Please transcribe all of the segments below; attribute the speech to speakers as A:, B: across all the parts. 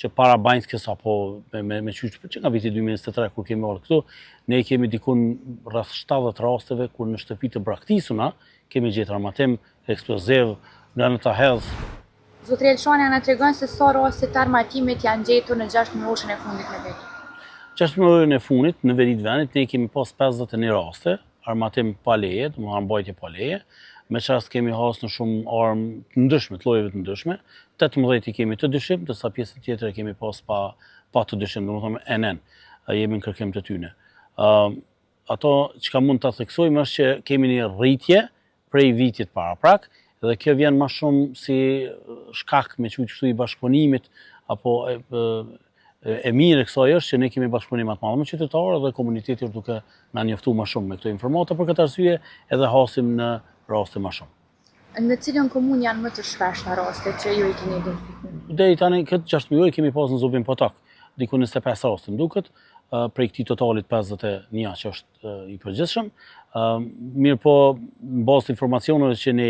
A: që para Banjskës apo me qysh që nga viti 2023 kur kemi ardhur këtu, ne kemi dikun rreth 70 rasteve kur në shtëpi të braktisuna kemi gjetur armatim eksploziv, granata hedhës.
B: Zotri Elshania na tregon se sa raste të armatimit janë gjetur në 6 muajin e fundit në veri.
A: 6 muajin e fundit në veri të vendit ne kemi pas 51 raste armatim pa leje, domethënë mbajtje pa leje. Me çast kemi hasur në shumë armë të ndryshme, të llojeve të ndryshme. 18 i kemi të dyshim, ndërsa pjesën tjetër e kemi pas pa të dyshim, domethënë NN. Jemi në kërkim të tyne. Ato çka mund ta theksojmë është që kemi një rritje prej vitit paraprak, dhe kjo vjen më shumë si shkak me çu i bashkëpunimit apo e mirë e kësaj është që ne kemi bashkëpunim më të madh me qytetarë dhe komuniteti duke na njoftuar më shumë me këto informata, për këtë arsye edhe hasim në raste më shumë.
B: Në cilën komunë janë më të shpeshta rastet që ju i keni identifikuar?
A: Deri tani këtë 6 muaj kemi pas në Zubin Potok, diku 25 raste m'duket, prej këtij totalit 51 që është i përgjithshëm. Mirë po, në bazë të informacioneve që ne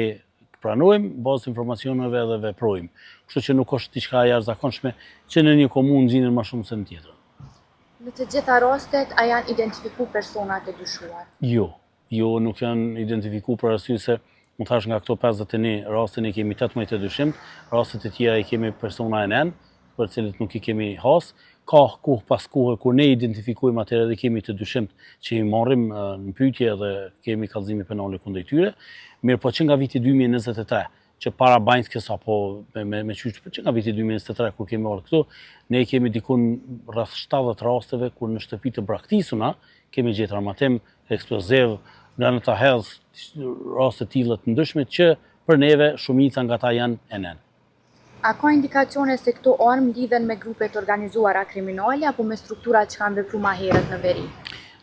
A: pranojmë, bazë të informacioneve edhe veprojmë. Kështu që nuk është diçka e jashtëzakonshme që në një komunë gjenden më shumë se në tjetrën.
B: Në të gjitha rastet, a janë identifikuar personat e dyshuar?
A: Jo, nuk janë identifikuar për arsye se më thash nga këto 51 raste ne kemi 18 të dyshim, rastet e tjera i kemi persona NN, për cilët nuk i kemi has. Ka kohë pas kohë kur ne identifikojmë atëherë dhe kemi të dyshimt që i marrim në pyetje dhe kemi kallëzime penale kundër tyre. Mirë po që nga viti 2023, që para Banjskës apo me qysh që nga viti 2023 kur kemi ardhur këtu, ne kemi dikun rreth 70 rasteve kur në shtëpi të braktisuna kemi gjetur armatim eksploziv, granata hedhës, raste të tilla të ndryshme që për neve shumica nga ta janë NN.
B: A ka indikacione se këto armë lidhen me grupe të organizuara kriminale apo me strukturat që kanë vepruar më herët në veri?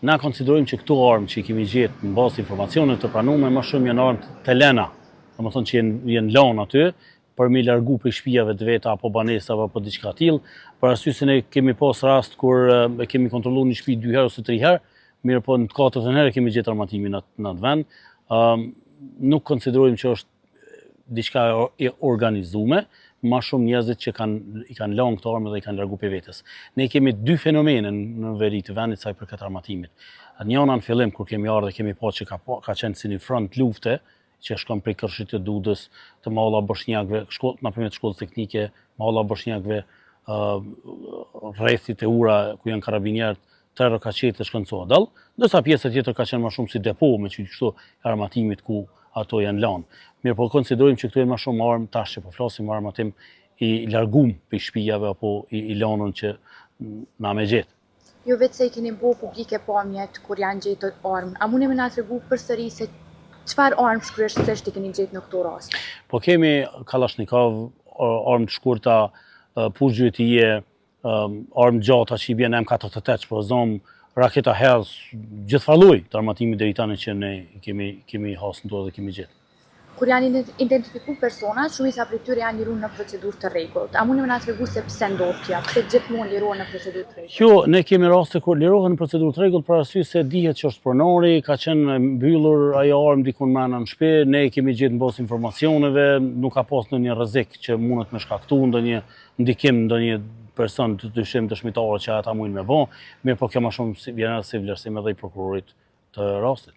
A: Na konsiderojmë që këto armë që i kemi gjetur në bazë të informacioneve të pranuara më shumë janë armë të lëna, domethënë që janë lënë aty për me largu prej shtëpive të veta apo banesave apo diçka tillë, për arsye se ne kemi pas rast kur e kemi kontrolluar një shtëpi 2 herë ose 3 herë, mirë po në të katërtën herë kemi gjetur armatimin në atë vend. Nuk konsiderojmë që është diçka e organizuar, më shumë njerëzit që i kanë lënë këto armë dhe i kanë larguar prej vetes. Ne kemi 2 fenomene në veri të vendit sa i përket armatimit. Njëra në fillim kur kemi ardhur kemi pasur që ka qenë si një front lufte që shkon prej Kërshit të Dudës, të malla bosnjakëve, nëpërmjet shkollës teknike, malla bosnjakëve rrethit e ura ku janë karabinierët të RKQ të shkon Sodall, ndërsa pjesa tjetër ka qenë më shumë si depo me kështu armatimit ku ato janë lanë. Mirë po konsiderojmë që këtu janë më shumë armë tash që po flasim armatim i largum prej shtëpive apo i lanën që na më gjet.
B: Jo vetë se i keni bëu publike pamjet kur janë gjetur armë, a mundemi na tregu përsëri se çfarë armë shkryesisht i keni gjetur në këto raste?
A: Po kemi Kalashnikov, armë të shkurta, pushgjyëtije, armë gjata që i bjen M48 që po zom, raketa hedhës, gjithfarë lloj të armatimit deri tani që ne kemi hasur dhe kemi gjetur.
B: Kur janë identifikuar personat, shumica prej tyre janë liruar në procedurë të rregullt. A mundemi na tregu se pse ndodh kjo? Pse gjithmonë lirohen në procedurë të rregullt?
A: Jo, ne kemi raste kur lirohen në procedurë të rregullt për arsye se dihet që është pronari, ka qenë mbyllur ajo armë dikun brenda në shtëpi, ne kemi gjetur mbas informacioneve, nuk ka pas ndonjë rrezik që mundet me shkaktuar ndonjë ndikim ndonjë person të dyshim dëshmitar që ata mundin me bë, mirë po kjo më shumë vjen si vlerësim edhe i prokurorit të rastit.